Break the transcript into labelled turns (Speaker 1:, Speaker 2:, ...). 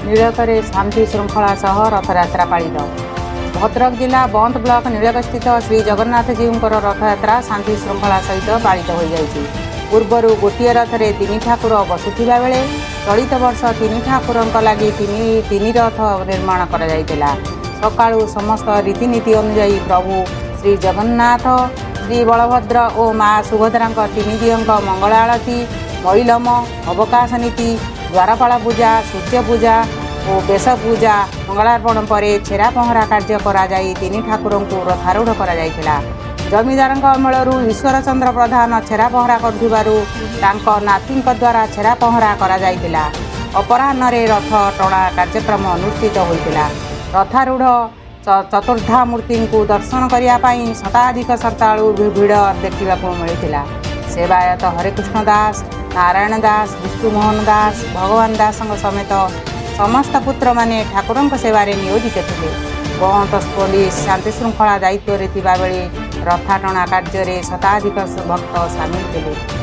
Speaker 1: नीलकरे शांति श्रृंखला सह रथयात्रा पालित। भद्रक जिला बंद ब्लॉक नीलक स्थित श्री जगन्नाथ जीउंकर रथयात्रा शांति श्रृंखला सहित पालित हो जाइछि। पूर्वर गोटे रथरे 3 ठाकुर बसुथिबा बेले चलित वर्ष 3 ठाकुरंक लागि तीन रथ निर्माण करा जाइतिला। सकाळु समस्त रीतिनीति अनुसार प्रभु श्री जगन्नाथ, श्री बलभद्र और माँ सुभद्रा 3 दियंक मंगल आरती, मैलम, अवकाश नीति, द्वारपाल पूजा, सूर्य पूजा और बेश पूजा मंगलार्पण पर छेरा पहरा कार्य करा जाई 3 ठाकुरों को रथारूढ़ करा जाइतिला। जमीदार अमलरू ईश्वर चंद्र प्रधान छेरा पहरा करुथिबारु तांको नातींक द्वारा छेरा पहरा करा जाइतिला। अपराह्न रथ टणा कार्यक्रम अनुष्ठित होइतिला। रथारूढ़ चतुर्धा मूर्ति को दर्शन करने शताधिक श्रद्धालु भिड़ देखा मिलता। सेवायत हरेकृष्ण दास, नारायण दास, विष्णुमोहन दास, भगवान दास समेत समस्त पुत्र माने ठाकुरों सेवारे नियोजित थे। बहुत पुलिस शांति श्रृंखला दायित्व बेले रथा टणा कार्य शताधिक भक्त सामिल थे।